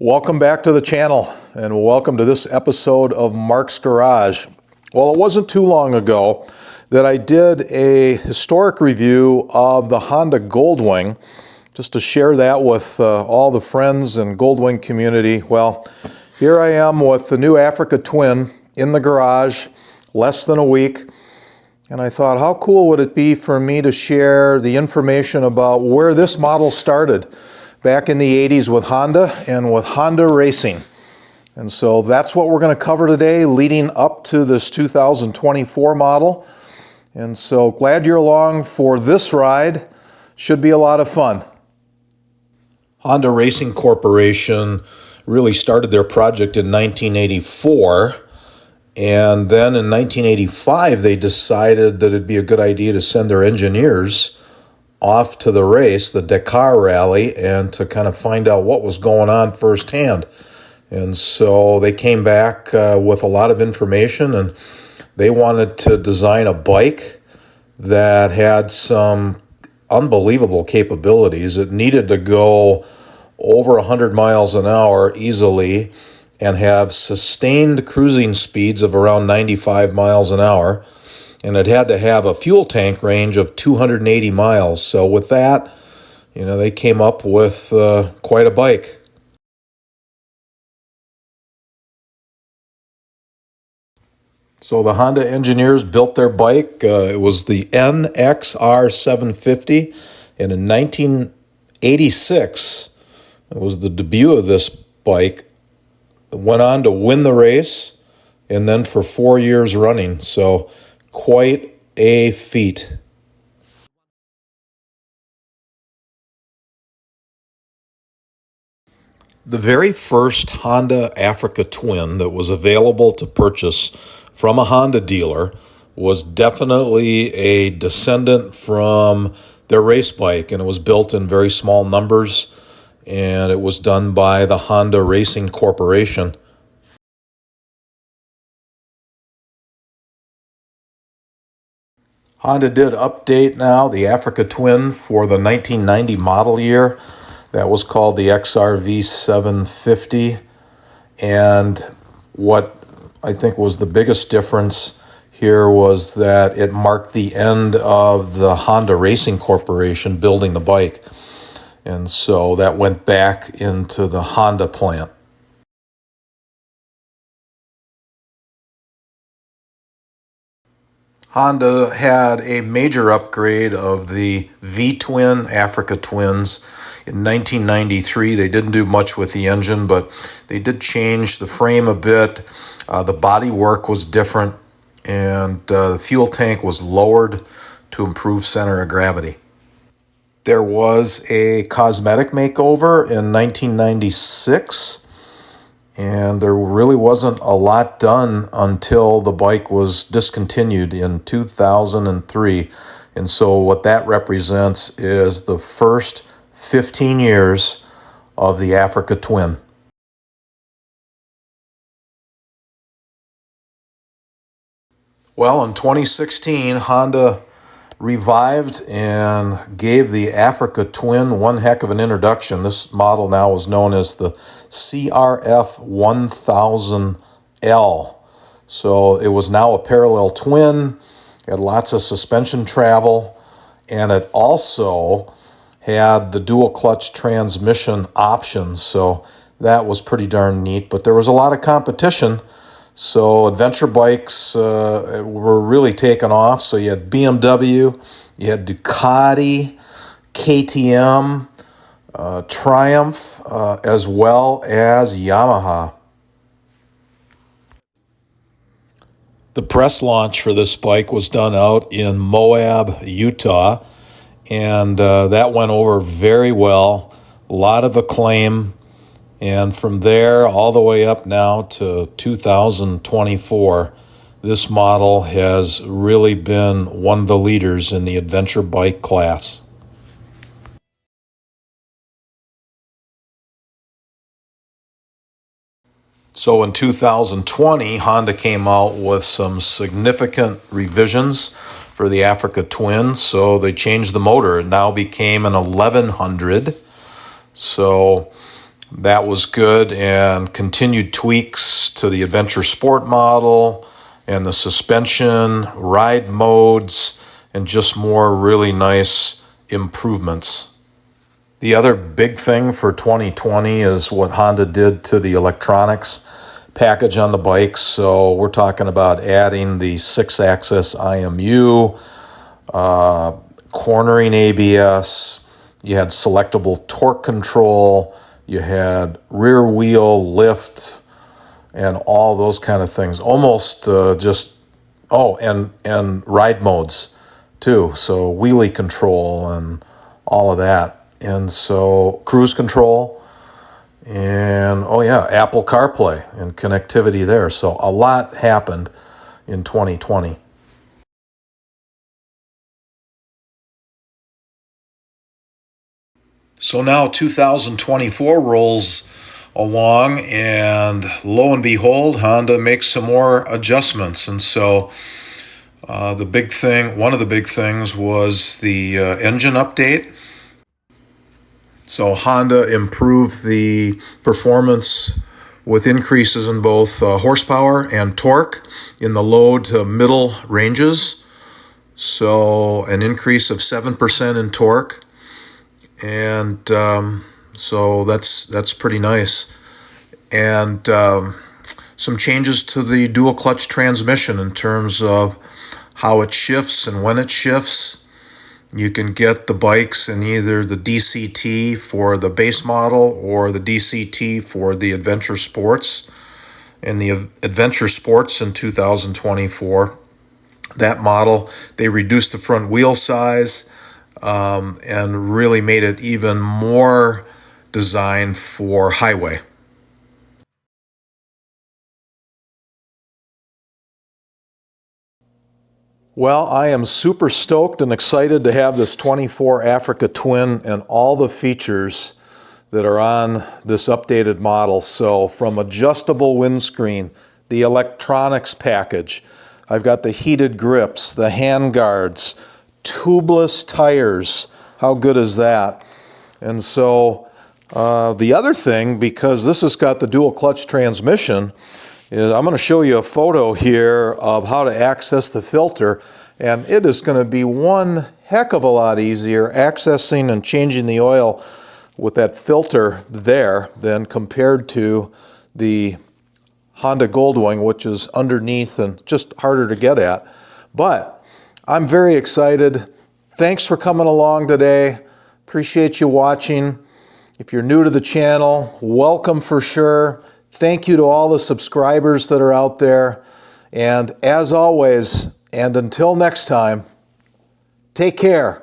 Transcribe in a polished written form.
Welcome back to the channel and welcome to this episode of Mark's Garage. Well, it wasn't too long ago that I did a historic review of the Honda Goldwing, just to share that with all the friends and Goldwing community. Well, here I am with the new Africa Twin in the garage, less than a week. And I thought, how cool would it be for me to share the information about where this model started back in the 80s with Honda and with Honda racing. And so that's what we're going to cover today, leading up to this 2024 model. And so glad you're along for this ride. Should be a lot of fun. Honda Racing Corporation really started their project in 1984. And then in 1985, they decided that it'd be a good idea to send their engineers off to the race, the Dakar rally, and to kind of find out what was going on firsthand. And so they came back with a lot of information, and they wanted to design a bike that had some unbelievable capabilities. It needed to go over 100 miles an hour easily and have sustained cruising speeds of around 95 miles an hour. And it had to have a fuel tank range of 280 miles. So with that, they came up with quite a bike. So the Honda engineers built their bike. It was the NXR 750. And in 1986, it was the debut of this bike. It went on to win the race, and then for 4 years running. So quite a feat. The very first Honda Africa Twin that was available to purchase from a Honda dealer was definitely a descendant from their race bike, and it was built in very small numbers, and it was done by the Honda Racing Corporation. Honda did update now the Africa Twin for the 1990 model year. That was called the XRV 750. And what I think was the biggest difference here was that it marked the end of the Honda Racing Corporation building the bike. And so that went back into the Honda plant. Honda had a major upgrade of the V-twin Africa Twins in 1993. They didn't do much with the engine, but they did change the frame a bit. The body work was different, and the fuel tank was lowered to improve center of gravity. There was a cosmetic makeover in 1996. And there really wasn't a lot done until the bike was discontinued in 2003. And so what that represents is the first 15 years of the Africa Twin. Well, in 2016, Honda revived and gave the Africa Twin one heck of an introduction. This model now is known as the CRF 1000L. So it was now a parallel twin, had lots of suspension travel, and it also had the dual clutch transmission options. So that was pretty darn neat, but there was a lot of competition. So adventure bikes were really taking off. So you had BMW, you had Ducati, KTM, Triumph, as well as Yamaha. The press launch for this bike was done out in Moab, Utah, and that went over very well. A lot of acclaim. And from there all the way up now to 2024, this model has really been one of the leaders in the adventure bike class. So in 2020, Honda came out with some significant revisions for the Africa Twin. So they changed the motor. It now became an 1100. So That was good, and continued tweaks to the Adventure Sport model and the suspension, ride modes, and just more really nice improvements. The other big thing for 2020 is what Honda did to the electronics package on the bikes. So we're talking about adding the 6-axis IMU, cornering ABS, you had selectable torque control, you had rear wheel lift, and all those kind of things. Almost and ride modes too. So wheelie control and all of that. And so cruise control and Apple CarPlay and connectivity there. So a lot happened in 2020. So now 2024 rolls along, and lo and behold, Honda makes some more adjustments. And so one of the big things was the engine update. So Honda improved the performance with increases in both horsepower and torque in the low to middle ranges. So an increase of 7% in torque. And so that's pretty nice. And some changes to the dual clutch transmission in terms of how it shifts and when it shifts. You can get the bikes in either the DCT for the base model or the DCT for the Adventure Sports. And the Adventure Sports in 2024, that model, they reduced the front wheel size and really made it even more designed for highway. Well, I am super stoked and excited to have this 24 Africa Twin and all the features that are on this updated model. So from adjustable windscreen, the electronics package, I've got the heated grips, the hand guards, tubeless tires. How good is that? And so the other thing, because this has got the dual clutch transmission, is I'm going to show you a photo here of how to access the filter, and it is going to be one heck of a lot easier accessing and changing the oil with that filter there than compared to the Honda Goldwing, which is underneath and just harder to get at. But I'm very excited. Thanks for coming along today. Appreciate you watching. If you're new to the channel, welcome for sure. Thank you to all the subscribers that are out there. And as always, and until next time, take care.